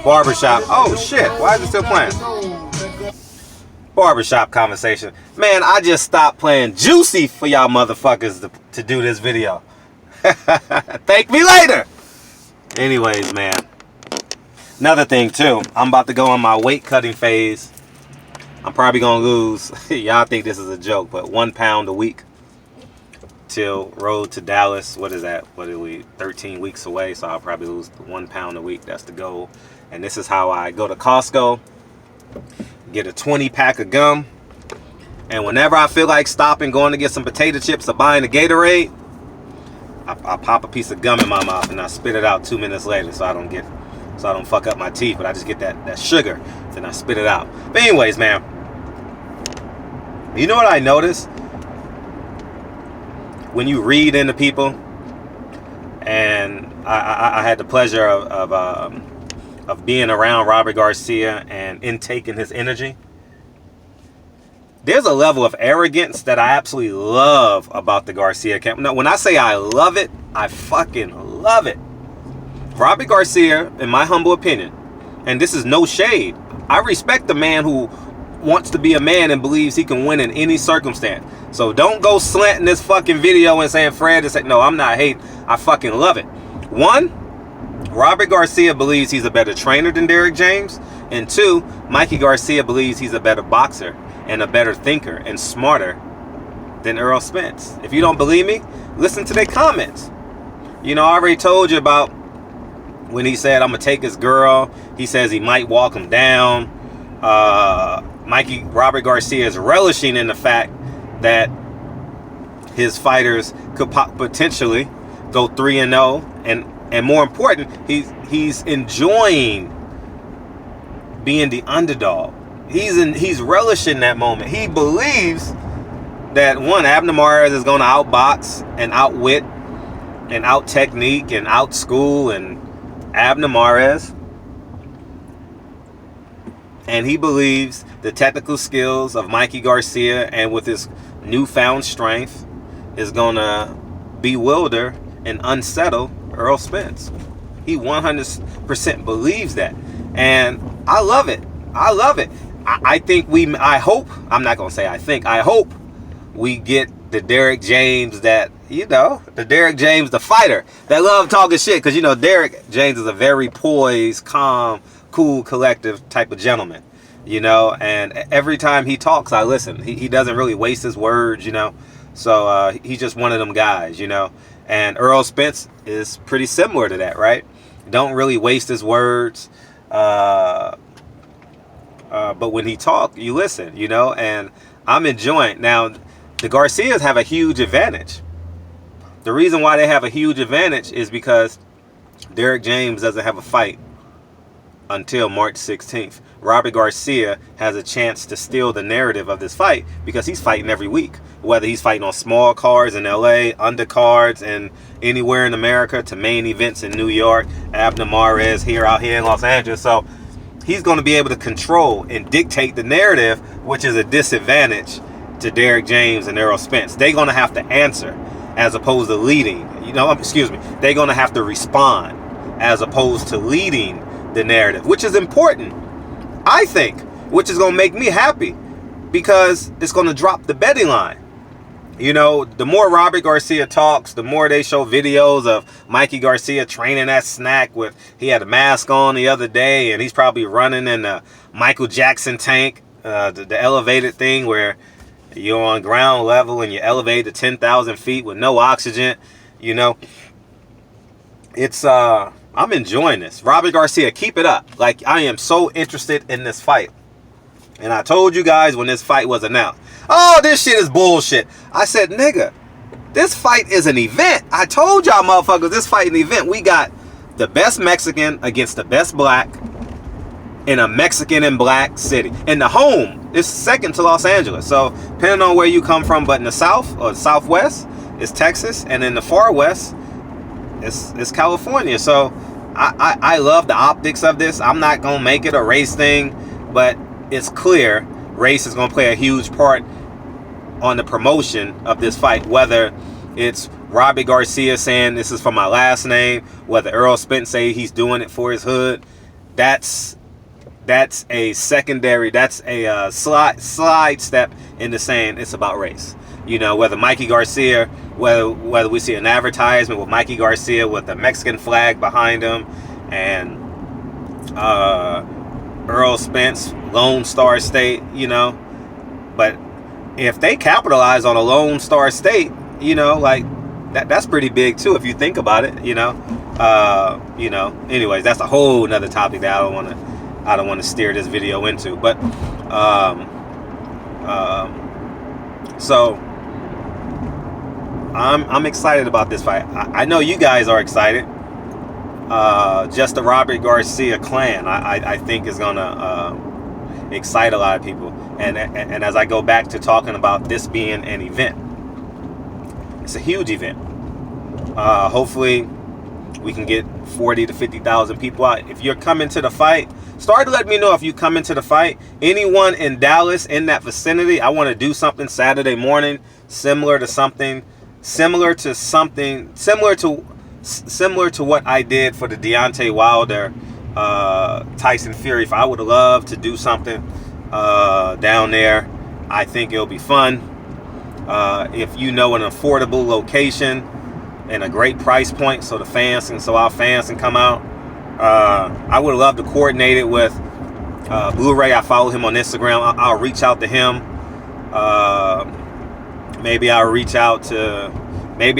Barbershop. Oh shit, why is it still playing? Barbershop conversation. Man, I just stopped playing Juicy for y'all motherfuckers to do this video. Thank me later. Anyways, man. Another thing too, I'm about to go on my weight cutting phase. I'm probably gonna lose, y'all think this is a joke, but 1 pound a week till road to Dallas. What is that? What are we, 13 weeks away? So I'll probably lose 1 pound a week. That's the goal. And this is how I go to Costco, get a 20 pack of gum, and whenever I feel like stopping, going to get some potato chips or buying a Gatorade, I pop a piece of gum in my mouth and I spit it out 2 minutes later so I don't fuck up my teeth, but I just get that sugar, then I spit it out. But anyways, man, you know what I noticed? When you read into people, and I had the pleasure of being around Robert Garcia and intaking his energy, there's a level of arrogance that I absolutely love about the Garcia camp. No, when I say I love it, I fucking love it. Robert Garcia, in my humble opinion, and this is no shade, I respect the man who wants to be a man and believes he can win in any circumstance. So don't go slanting this fucking video and saying Fred is saying, no, I'm not hating. I fucking love it. One, Robert Garcia believes he's a better trainer than Derrick James. And two, Mikey Garcia believes he's a better boxer and a better thinker and smarter than Errol Spence. If you don't believe me, listen to their comments. You know, I already told you about when he said, I'm going to take his girl. He says he might walk him down. Robert Garcia is relishing in the fact that his fighters could potentially go 3-0. And more important, he's enjoying being the underdog. He's relishing that moment. He believes that one, Abner Mares is going to outbox and outwit and out technique and out school and Abner Mares. And he believes the technical skills of Mikey Garcia and with his newfound strength is going to bewilder and unsettle Errol Spence. He 100% believes that. And I love it. I love it. I hope we get the Derrick James that, the Derrick James, the fighter that love talking shit. Because, Derrick James is a very poised, calm, cool, collective type of gentleman, and every time he talks, I listen. He doesn't really waste his words, so he's just one of them guys, and Errol Spence is pretty similar to that, right? Don't really waste his words, but when he talks, you listen, and I'm enjoying. Now, the Garcias have a huge advantage. The reason why they have a huge advantage is because Derrick James doesn't have a fight until March 16th. Robert Garcia has a chance to steal the narrative of this fight because he's fighting every week. Whether he's fighting on small cards in LA, undercards, and anywhere in America, to main events in New York, Abner Mares out here in Los Angeles. So he's going to be able to control and dictate the narrative, which is a disadvantage to Derrick James and Errol Spence. They're going to have to answer as opposed to leading. They're going to have to respond as opposed to leading the narrative, which is important, I think, which is going to make me happy because it's going to drop the betting line. The more Robert Garcia talks, the more they show videos of Mikey Garcia training that snack he had a mask on the other day, and he's probably running in the Michael Jackson tank, the elevated thing where you're on ground level and you elevate to 10,000 feet with no oxygen. It's I'm enjoying this. Robert Garcia, keep it up. Like, I am so interested in this fight. And I told you guys when this fight was announced, oh, this shit is bullshit. I said, nigga, this fight is an event. I told y'all motherfuckers, this fight is an event. We got the best Mexican against the best black in a Mexican and black city. And the home is second to Los Angeles. So depending on where you come from, but in the South or the Southwest, it's Texas. And in the far West, it's California. So I love the optics of this. I'm not going to make it a race thing, but it's clear race is going to play a huge part on the promotion of this fight, whether it's Robert Garcia saying this is for my last name, whether Errol Spence say he's doing it for his hood. that's a secondary, that's a slide step into saying it's about race. You know, whether Mikey Garcia, whether we see an advertisement with Mikey Garcia with the Mexican flag behind him, and Earl Spence, Lone Star State, you know. But if they capitalize on a Lone Star State, you know, like that's pretty big too if you think about it, you know. You know, anyways, that's a whole nother topic that I don't want to steer this video into. But so I'm excited about this fight. I know you guys are excited. Just the Robert Garcia clan, I think, is gonna excite a lot of people. And as I go back to talking about this being an event, it's a huge event. Hopefully we can get 40 to 50,000 people out. If you're coming to the fight, start letting me know if you come into the fight. Anyone in Dallas, in that vicinity, I want to do something Saturday morning similar to what I did for the Deontay Wilder Tyson Fury. If I would have loved to do something down there, I think it'll be fun. If you know an affordable location and a great price point, so our fans can come out. I would love to coordinate it with Blu-ray. I follow him on Instagram. I'll reach out to him. Maybe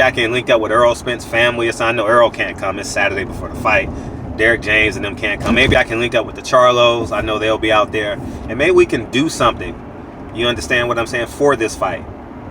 I can link up with Earl Spence family. I know Earl can't come. It's Saturday before the fight. Derek James and them can't come. Maybe I can link up with the Charlos. I know they'll be out there. And maybe we can do something. You understand what I'm saying? For this fight.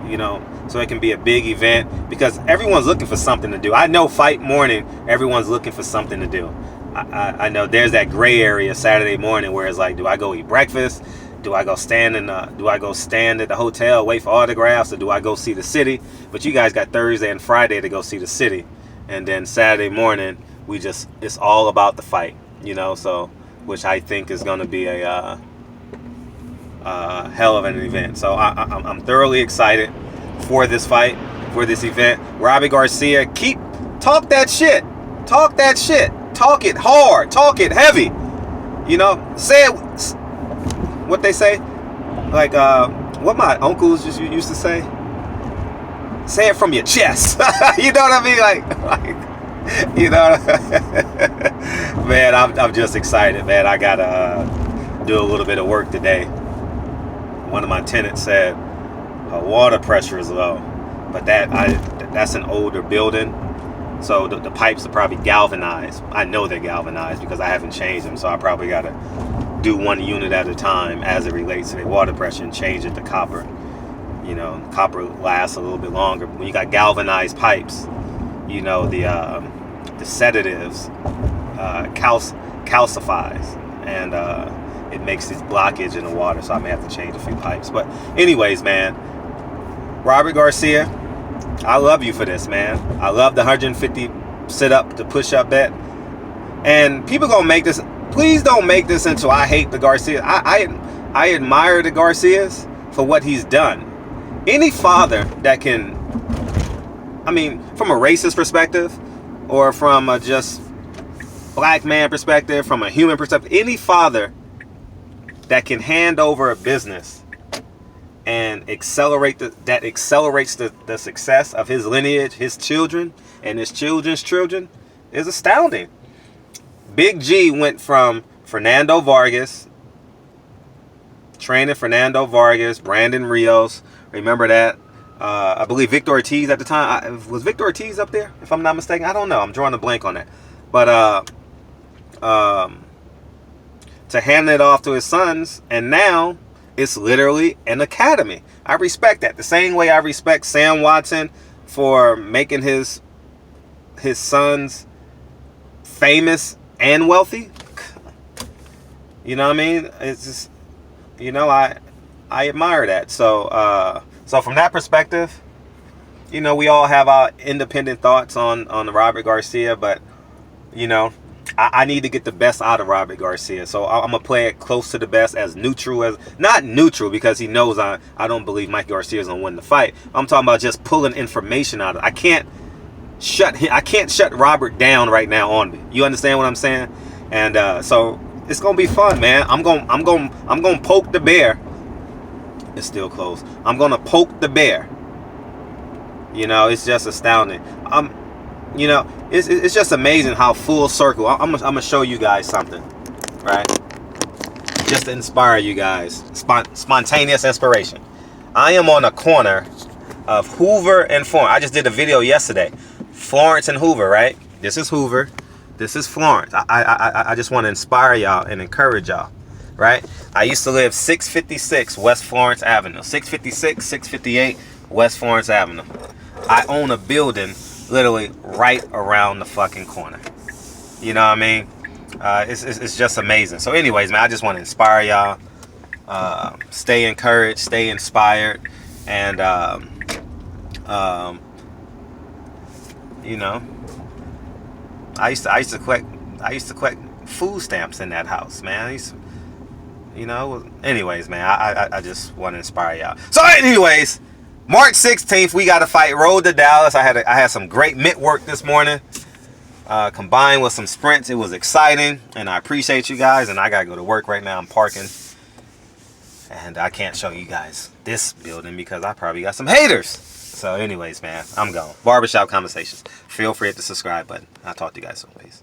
You know, so it can be a big event, because everyone's looking for something to do. I know fight morning, everyone's looking for something to do. I know there's that gray area Saturday morning where it's like, do I go eat breakfast? Do I go stand at the hotel, wait for autographs, or do I go see the city? But you guys got Thursday and Friday to go see the city, and then Saturday morning it's all about the fight, you know. So, which I think is going to be a hell of an event. So I'm thoroughly excited for this fight, for this event. Robbie Garcia, talk that shit, talk it hard, talk it heavy, you know. Say it, what they say, like what my uncles just used to say it from your chest. You know what I mean? Like you know. Man, I'm just excited, man. I gotta do a little bit of work today. One of my tenants said water pressure is low, but that's an older building, so the pipes are probably galvanized. I know they're galvanized because I haven't changed them, so I probably got to do one unit at a time as it relates to the water pressure and change it to copper. You know, copper lasts a little bit longer. When you got galvanized pipes, you know, the sedatives calcifies, and it makes this blockage in the water, so I may have to change a few pipes. But anyways, man, Robert Garcia, I love you for this, man. I love the 150 sit-up to push-up bet. And people gonna make this, please don't make this into I hate the Garcia. I admire the Garcias for what he's done. Any father that can, I mean, from a racist perspective, or from a just black man perspective, from a human perspective, any father that can hand over a business and accelerates the success of his lineage, his children, and his children's children is astounding. Big G went from Fernando Vargas, training Fernando Vargas, Brandon Rios, remember that? I believe Victor Ortiz at the time. Was Victor Ortiz up there, if I'm not mistaken? I don't know. I'm drawing a blank on that. But to hand it off to his sons, and now it's literally an academy. I respect that. The same way I respect Sam Watson for making his sons famous and wealthy. You know what I mean? It's just, you know, I admire that. So from that perspective, you know, we all have our independent thoughts on Robert Garcia, but, you know, I need to get the best out of Robert Garcia. So I'm going to play it close to the best, as neutral as, not neutral because he knows I don't believe Mike Garcia is going to win the fight. I'm talking about just pulling information out of it. I can't shut Robert down right now on me. You understand what I'm saying? And so It's gonna be fun, man. I'm gonna poke the bear. It's still closed. I'm gonna poke the bear. You know, it's just astounding. You know, it's just amazing how full circle. I'm gonna show you guys something, right? Just to inspire you guys. Spontaneous inspiration. I am on a corner of Hoover and Florence. I just did a video yesterday. Florence and Hoover, right? This is Hoover. This is Florence. I just want to inspire y'all and encourage y'all, right? I used to live 656 West Florence Avenue. 656, 658 West Florence Avenue. I own a building literally right around the fucking corner. You know what I mean? It's just amazing. So anyways, man, I just want to inspire y'all. Stay encouraged, stay inspired, and you know, I used to collect food stamps in that house, man. You know, anyways, man, I just want to inspire y'all. So anyways, March 16th, we got to fight Road to Dallas. I had some great mitt work this morning, combined with some sprints. It was exciting, and I appreciate you guys. And I gotta go to work right now. I'm parking, and I can't show you guys this building because I probably got some haters. So anyways, man, I'm gone. Barbershop Conversations. Feel free to hit the subscribe button. I'll talk to you guys soon. Peace.